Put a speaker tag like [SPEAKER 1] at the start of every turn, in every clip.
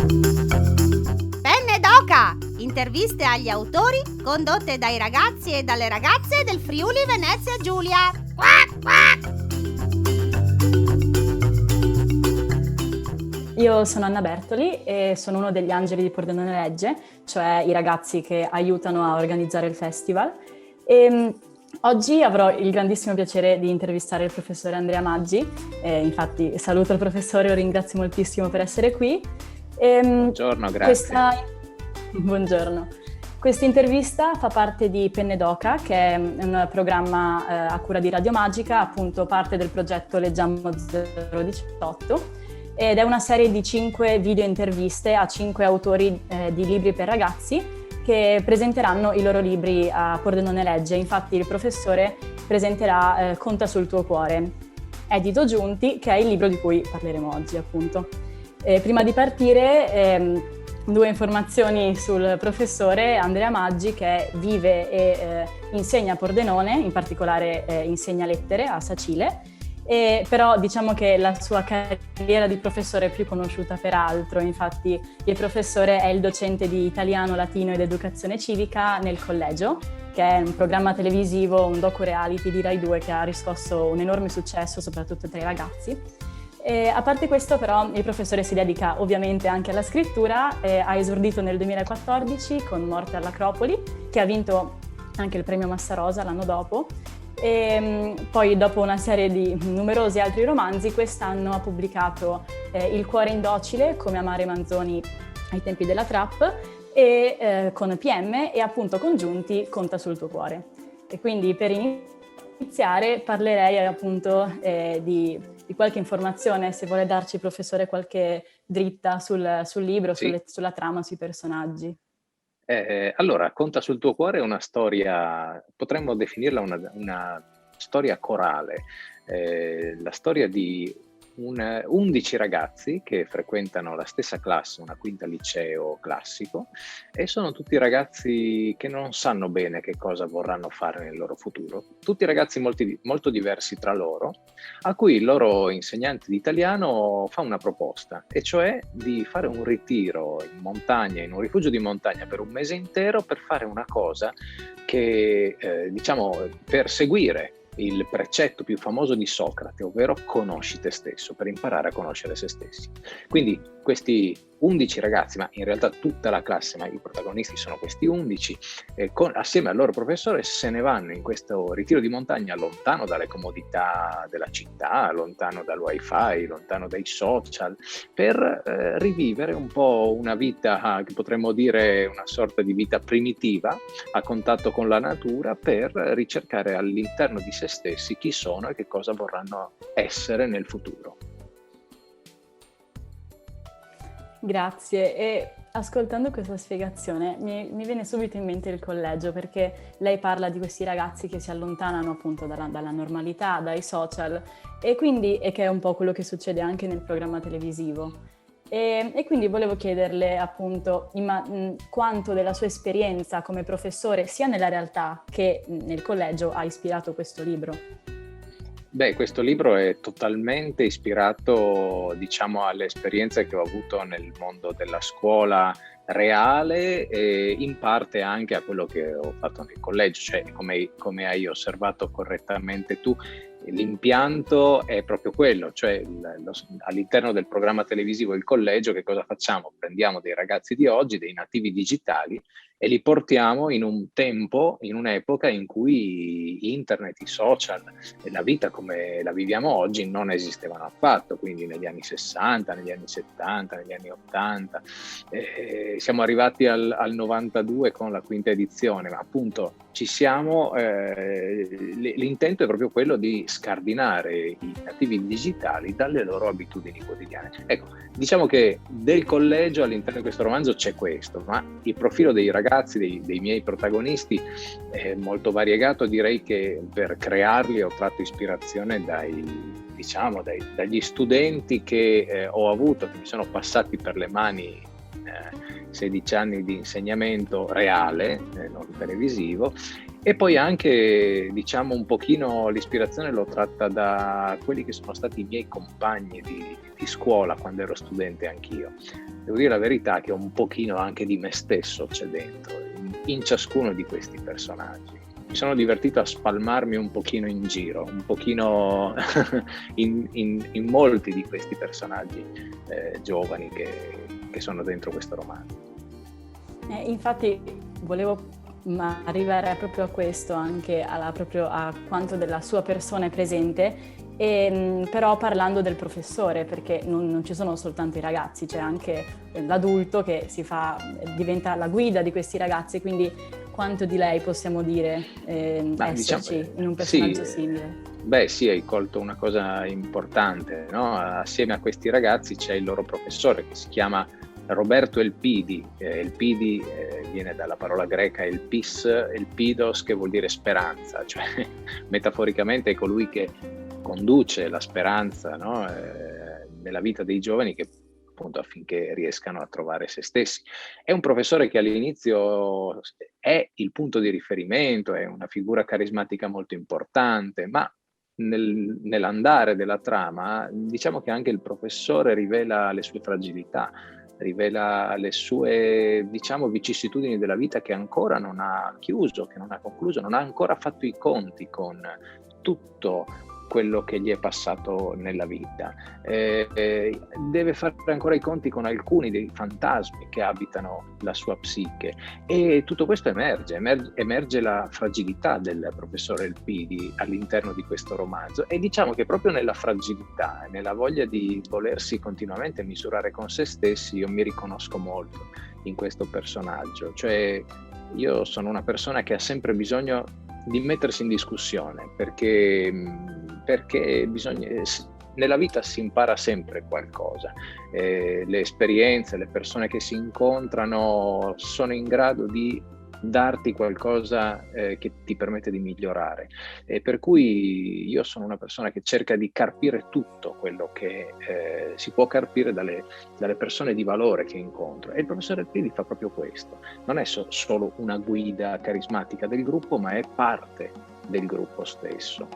[SPEAKER 1] Penne d'Oca! Interviste agli autori condotte dai ragazzi e dalle ragazze del Friuli Venezia Giulia. Quack, quack!
[SPEAKER 2] Io sono Anna Bertoli e sono uno degli angeli di Pordenone Legge, cioè i ragazzi che aiutano a organizzare il festival. Oggi avrò il grandissimo piacere di intervistare il professore Andrea Maggi. Infatti saluto il professore e lo ringrazio moltissimo per essere qui.
[SPEAKER 3] Buongiorno, grazie.
[SPEAKER 2] Buongiorno. Questa intervista fa parte di Penne d'Oca, che è un programma a cura di Radio Magica, appunto parte del progetto Leggiamo 018, ed è una serie di 5 video interviste a 5 autori di libri per ragazzi che presenteranno i loro libri a Pordenone Legge. Infatti il professore presenterà Conta sul tuo cuore, edito Giunti, che è il libro di cui parleremo oggi, appunto. Prima di partire, 2 informazioni sul professore Andrea Maggi, che vive e insegna a Pordenone, in particolare insegna lettere a Sacile. Però diciamo che la sua carriera di professore è più conosciuta per altro. Infatti il professore è il docente di italiano, latino ed educazione civica nel Collegio, che è un programma televisivo, un docu-reality di Rai 2 che ha riscosso un enorme successo soprattutto tra i ragazzi. A parte questo però il professore si dedica ovviamente anche alla scrittura. Ha esordito nel 2014 con Morte all'Acropoli, che ha vinto anche il premio Massa Rosa l'anno dopo. E poi dopo una serie di numerosi altri romanzi, quest'anno ha pubblicato Il cuore indocile, come amare Manzoni ai tempi della trap, e con PM e appunto con Giunti Conta sul tuo cuore. E quindi per iniziare parlerei appunto di qualche informazione, se vuole darci, professore, qualche dritta sul libro,
[SPEAKER 3] Sì.
[SPEAKER 2] sulla trama, sui personaggi.
[SPEAKER 3] Allora, Conta sul tuo cuore è una storia, potremmo definirla una storia corale, la storia di 11 ragazzi che frequentano la stessa classe, una quinta liceo classico, e sono tutti ragazzi che non sanno bene che cosa vorranno fare nel loro futuro, tutti ragazzi molto diversi tra loro, a cui il loro insegnante di italiano fa una proposta, e cioè di fare un ritiro in montagna, in un rifugio di montagna per un mese intero, per fare una cosa che, per seguire il precetto più famoso di Socrate, ovvero conosci te stesso, per imparare a conoscere se stessi. Quindi questi 11 ragazzi, ma in realtà tutta la classe, ma i protagonisti sono questi 11, assieme al loro professore se ne vanno in questo ritiro di montagna, lontano dalle comodità della città, lontano dal wifi, lontano dai social, per rivivere un po' una vita, che potremmo dire una sorta di vita primitiva, a contatto con la natura, per ricercare all'interno di se stessi chi sono e che cosa vorranno essere nel futuro.
[SPEAKER 2] Grazie. E ascoltando questa spiegazione mi viene subito in mente il collegio, perché lei parla di questi ragazzi che si allontanano appunto dalla normalità, dai social, e che è un po' quello che succede anche nel programma televisivo. E quindi volevo chiederle appunto quanto della sua esperienza come professore, sia nella realtà che nel collegio, ha ispirato questo libro.
[SPEAKER 3] Beh, questo libro è totalmente ispirato, diciamo, alle esperienze che ho avuto nel mondo della scuola reale, e in parte anche a quello che ho fatto nel collegio, cioè come hai osservato correttamente tu. L'impianto è proprio quello, cioè all'interno del programma televisivo Il Collegio che cosa facciamo? Prendiamo dei ragazzi di oggi, dei nativi digitali, e li portiamo in un tempo, in un'epoca in cui internet, i social e la vita come la viviamo oggi non esistevano affatto, quindi negli anni 60, negli anni 70, negli anni 80. Siamo arrivati al 92 con la quinta edizione, ma appunto ci siamo, l'intento è proprio quello di scardinare i nativi digitali dalle loro abitudini quotidiane. Ecco, diciamo che del collegio all'interno di questo romanzo c'è questo, ma il profilo dei ragazzi, dei miei protagonisti, è molto variegato. Direi che per crearli ho tratto ispirazione dagli studenti che ho avuto, che mi sono passati per le mani 16 anni di insegnamento reale, non televisivo, E poi anche, diciamo, un pochino l'ispirazione l'ho tratta da quelli che sono stati i miei compagni di scuola quando ero studente anch'io. Devo dire la verità che un pochino anche di me stesso c'è dentro, in ciascuno di questi personaggi. Mi sono divertito a spalmarmi un pochino in giro, un pochino in molti di questi personaggi giovani che sono dentro questo romanzo.
[SPEAKER 2] Infatti volevo arrivare proprio a questo, anche proprio a quanto della sua persona è presente, però parlando del professore, perché non ci sono soltanto i ragazzi, c'è anche l'adulto che diventa la guida di questi ragazzi, quindi quanto di lei possiamo dire esserci in un personaggio simile?
[SPEAKER 3] Beh sì, hai colto una cosa importante, no? Assieme a questi ragazzi c'è il loro professore che si chiama Roberto Elpidi. Elpidi viene dalla parola greca elpidos, che vuol dire speranza, cioè metaforicamente è colui che conduce la speranza, no? Nella vita dei giovani, che appunto affinché riescano a trovare se stessi. È un professore che all'inizio è il punto di riferimento, è una figura carismatica molto importante, ma nell'andare della trama diciamo che anche il professore rivela le sue fragilità, rivela le sue, diciamo, vicissitudini della vita, che ancora non ha chiuso, che non ha concluso, non ha ancora fatto i conti con tutto quello che gli è passato nella vita. Deve fare ancora i conti con alcuni dei fantasmi che abitano la sua psiche, e tutto questo emerge la fragilità del professore Elpidi all'interno di questo romanzo, e diciamo che proprio nella fragilità, nella voglia di volersi continuamente misurare con se stessi, io mi riconosco molto in questo personaggio. Cioè, io sono una persona che ha sempre bisogno di mettersi in discussione, perché nella vita si impara sempre qualcosa, le esperienze, le persone che si incontrano sono in grado di darti qualcosa che ti permette di migliorare, e per cui io sono una persona che cerca di carpire tutto quello che si può carpire dalle persone di valore che incontro, e il professore Elpidi fa proprio questo. Non è solo una guida carismatica del gruppo, ma è parte del gruppo stesso.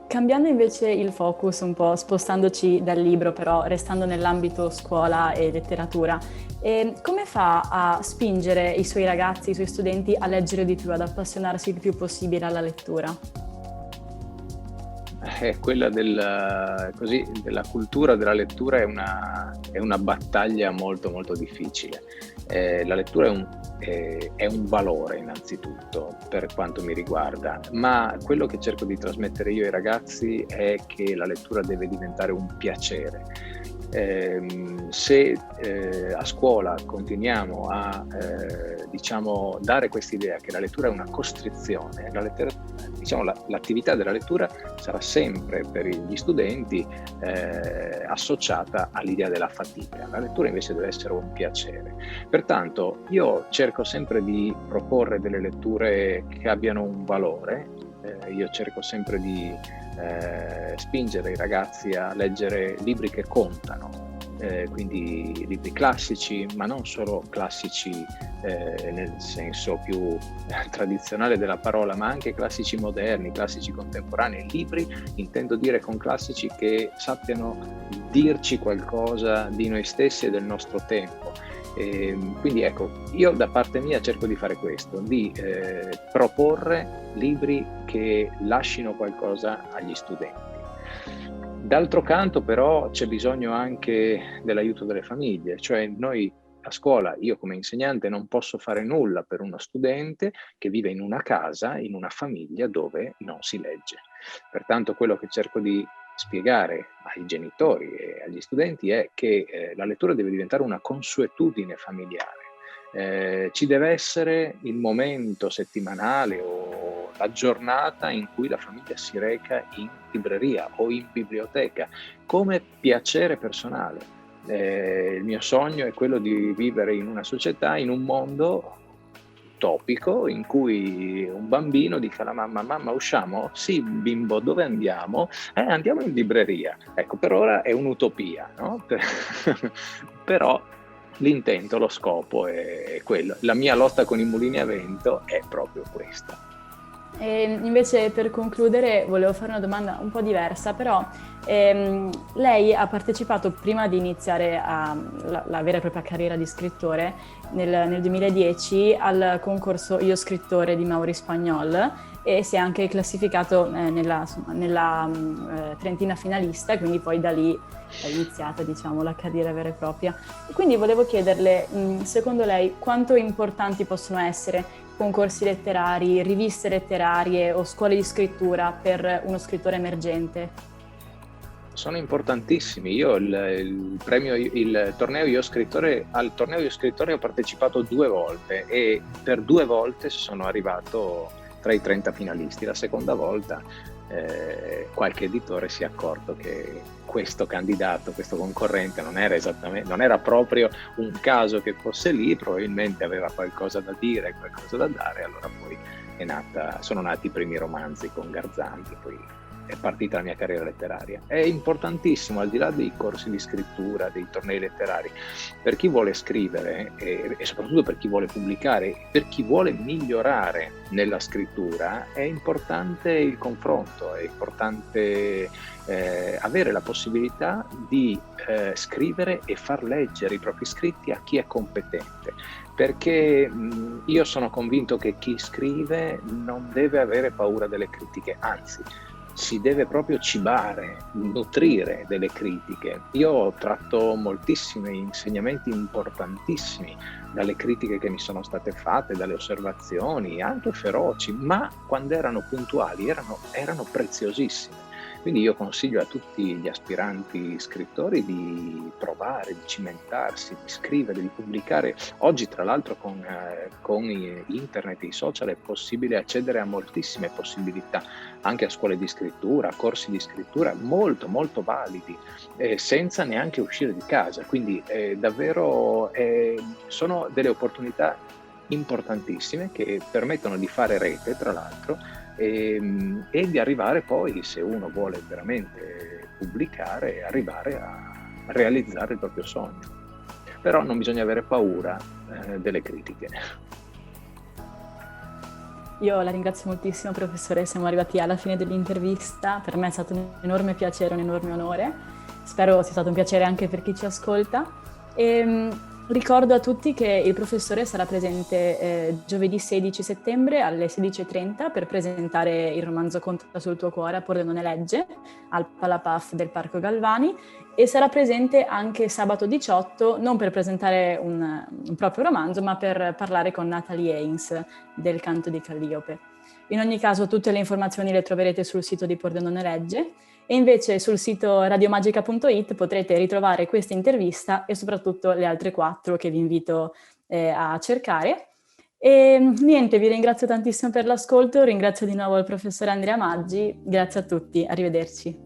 [SPEAKER 2] Cambiando invece il focus un po', spostandoci dal libro, però restando nell'ambito scuola e letteratura, come fa a spingere i suoi ragazzi, i suoi studenti a leggere di più, ad appassionarsi il più possibile alla lettura?
[SPEAKER 3] Quella della cultura della lettura è una battaglia molto molto difficile. La lettura è un valore innanzitutto per quanto mi riguarda, ma quello che cerco di trasmettere io ai ragazzi è che la lettura deve diventare un piacere. Se a scuola continuiamo a dare quest'idea che la lettura è una costrizione, l'attività della lettura sarà sempre per gli studenti associata all'idea della fatica. La lettura invece deve essere un piacere. Pertanto io cerco sempre di proporre delle letture che abbiano un valore, io cerco sempre di spingere i ragazzi a leggere libri che contano, quindi libri classici, ma non solo classici nel senso più tradizionale della parola, ma anche classici moderni, classici contemporanei. Libri, intendo dire, con classici che sappiano dirci qualcosa di noi stessi e del nostro tempo. Quindi ecco, io da parte mia cerco di fare questo, di proporre libri che lascino qualcosa agli studenti. D'altro canto però c'è bisogno anche dell'aiuto delle famiglie, cioè noi a scuola, io come insegnante non posso fare nulla per uno studente che vive in una casa, in una famiglia dove non si legge. Pertanto quello che cerco di spiegare ai genitori e agli studenti è che la lettura deve diventare una consuetudine familiare. Ci deve essere il momento settimanale o la giornata in cui la famiglia si reca in libreria o in biblioteca come piacere personale. Il mio sogno è quello di vivere in una società, in un mondo utopico in cui un bambino dica alla mamma: mamma, usciamo? Sì, bimbo, dove andiamo? Andiamo in libreria. Ecco, per ora è un'utopia, no? Però l'intento, lo scopo è quello. La mia lotta con i mulini a vento è proprio questa.
[SPEAKER 2] E invece per concludere volevo fare una domanda un po' diversa, però lei ha partecipato prima di iniziare la vera e propria carriera di scrittore nel 2010 al concorso Io Scrittore di Maurice Pagnol e si è anche classificato nella trentina finalista e quindi poi da lì è iniziata, diciamo, la carriera vera e propria. E quindi volevo chiederle, secondo lei, quanto importanti possono essere concorsi letterari, riviste letterarie o scuole di scrittura per uno scrittore emergente?
[SPEAKER 3] Sono importantissimi. Io il torneo Io Scrittore, al torneo Io Scrittore ho partecipato 2 volte e per 2 volte sono arrivato tra i 30 finalisti. La seconda volta qualche editore si è accorto che questo candidato, questo concorrente non era proprio un caso che fosse lì, probabilmente aveva qualcosa da dire, qualcosa da dare, allora poi sono nati i primi romanzi con Garzanti, poi è partita la mia carriera letteraria. È importantissimo, al di là dei corsi di scrittura, dei tornei letterari, per chi vuole scrivere e soprattutto per chi vuole pubblicare, per chi vuole migliorare nella scrittura, è importante il confronto, è importante avere la possibilità di scrivere e far leggere i propri scritti a chi è competente. Perché io sono convinto che chi scrive non deve avere paura delle critiche, anzi si deve proprio cibare, nutrire delle critiche. Io ho tratto moltissimi insegnamenti importantissimi dalle critiche che mi sono state fatte, dalle osservazioni, anche feroci, ma quando erano puntuali erano preziosissime. Quindi io consiglio a tutti gli aspiranti scrittori di provare, di cimentarsi, di scrivere, di pubblicare. Oggi, tra l'altro, con internet e i social è possibile accedere a moltissime possibilità, anche a scuole di scrittura, a corsi di scrittura molto, molto validi, senza neanche uscire di casa. Quindi davvero sono delle opportunità importantissime che permettono di fare rete, tra l'altro, e di arrivare poi, se uno vuole veramente pubblicare, arrivare a realizzare il proprio sogno. Però non bisogna avere paura delle critiche.
[SPEAKER 2] Io la ringrazio moltissimo, professore, siamo arrivati alla fine dell'intervista. Per me è stato un enorme piacere, un enorme onore. Spero sia stato un piacere anche per chi ci ascolta. Ricordo a tutti che il professore sarà presente giovedì 16 settembre alle 16:30 per presentare il romanzo Conta sul tuo cuore a Pordenone Legge al Palapaf del Parco Galvani e sarà presente anche sabato 18 non per presentare un proprio romanzo ma per parlare con Natalie Haynes del Canto di Calliope. In ogni caso tutte le informazioni le troverete sul sito di Pordenone Legge e invece sul sito radiomagica.it potrete ritrovare questa intervista e soprattutto le altre 4 che vi invito a cercare. E niente, vi ringrazio tantissimo per l'ascolto, ringrazio di nuovo il professore Andrea Maggi, grazie a tutti, arrivederci.